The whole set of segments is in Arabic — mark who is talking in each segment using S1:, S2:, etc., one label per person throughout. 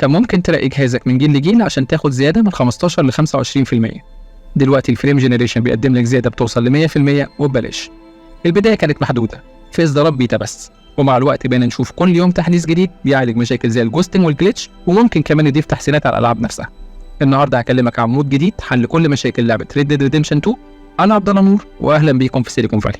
S1: كان ممكن تلاقي جهازك من جيل لجيل عشان تاخد زيادة من 15 ل 25%. دلوقتي الفريم جنريشن بيقدم لك زيادة بتوصل ل 100% وببلاش. البداية كانت محدودة في إصدارات بيتا بس، ومع الوقت بقينا نشوف كل يوم تحديث جديد بيعالج مشاكل زي الجوستنج والجليتش، وممكن كمان يضيف تحسينات على الألعاب نفسها. النهارده هكلمك عن مود جديد حل كل مشاكل لعبة Red Dead Redemption 2. أنا عبد الله نور، وأهلا بيكم في سيليكون فالي.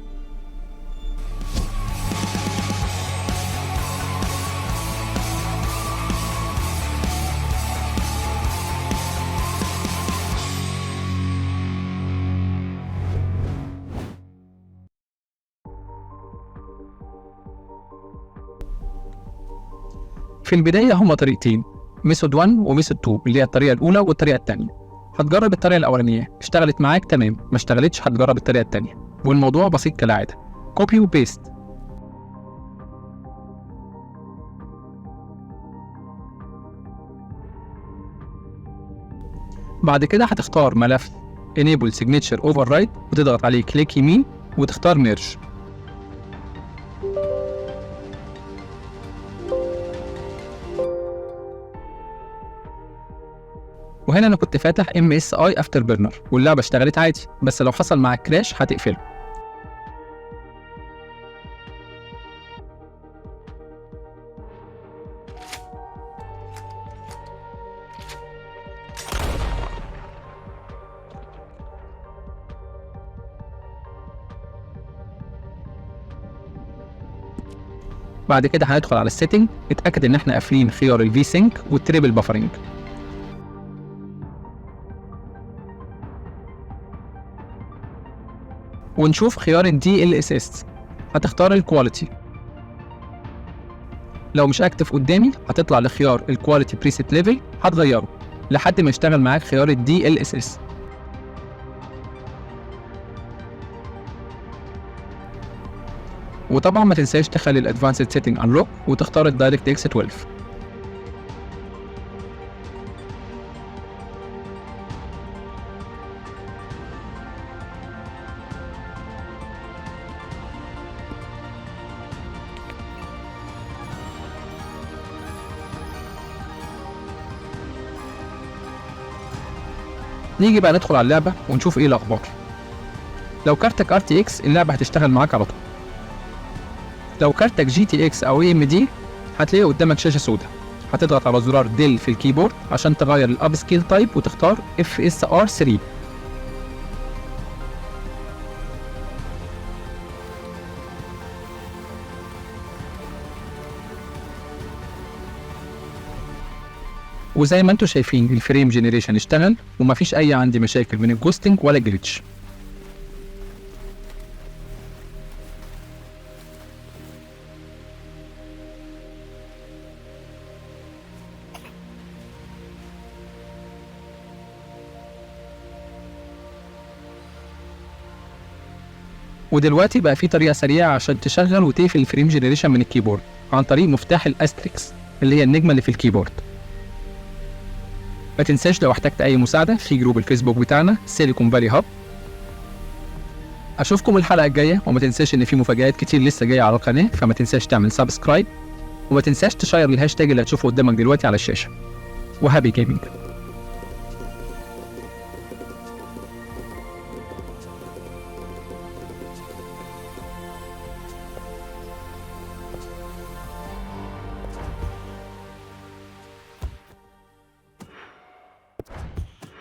S1: في البداية هما طريقتين، ميثود 1 وميثود 2، اللي هي الطريقة الأولى والطريقة الثانية. هتجرب الطريقة الأولانية، اشتغلت معاك تمام، ما اشتغلتش هتجرب الطريقة الثانية، والموضوع بسيط كالعادة، كوبي وبيست. بعد كده هتختار ملف Enable Signature Override وتضغط عليه كليك يمين وتختار ميرج. وهنا انا كنت فاتح MSI Afterburner واللعبه اشتغلت عادي، بس لو حصل معاك كراش هتقفله. بعد كده هندخل على السيتنج، اتاكد ان احنا قافلين خيار الفي سينك والتريبل بافرنج. ونشوف خيار ال DLSS، هتختار الكواليتي. لو مش اكتف قدامي هتطلع لخيار الكواليتي بريسيت ليفل، هتغيره لحد ما يشتغل معاك خيار ال DLSS. وطبعا ما تنساش تخلي الادفانسد سيتنج انلوك وتختار الدايركت اكس 12. نيجي بقى ندخل على اللعبة ونشوف ايه الأخبار. لو كارتك RTX اللعبة هتشتغل معاك على طول. لو كارتك GTX أو AMD هتلاقي قدامك شاشة سوداء، هتضغط على زرار ديل في الكيبورد عشان تغير الأب سكيل تايب وتختار FSR 3. وزي ما انتم شايفين الفريم جنريشن اشتغل ومفيش اي عندي مشاكل من الجوستنج ولا جليتش. ودلوقتي بقى في طريقة سريعة عشان تشغل وتقفل الفريم جنريشن من الكيبورد عن طريق مفتاح الاستريكس اللي هي النجمة اللي في الكيبورد. ما تنساش لو احتجت اي مساعدة في جروب الفيسبوك بتاعنا سيليكون فالي هاب. اشوفكم الحلقة الجاية، وما تنساش ان في مفاجآت كتير لسه جاية على القناة، فما تنساش تعمل سبسكرايب، وما تنساش تشير الهاشتاج اللي هتشوفه قدامك دلوقتي على الشاشة. وهابي جيمنج.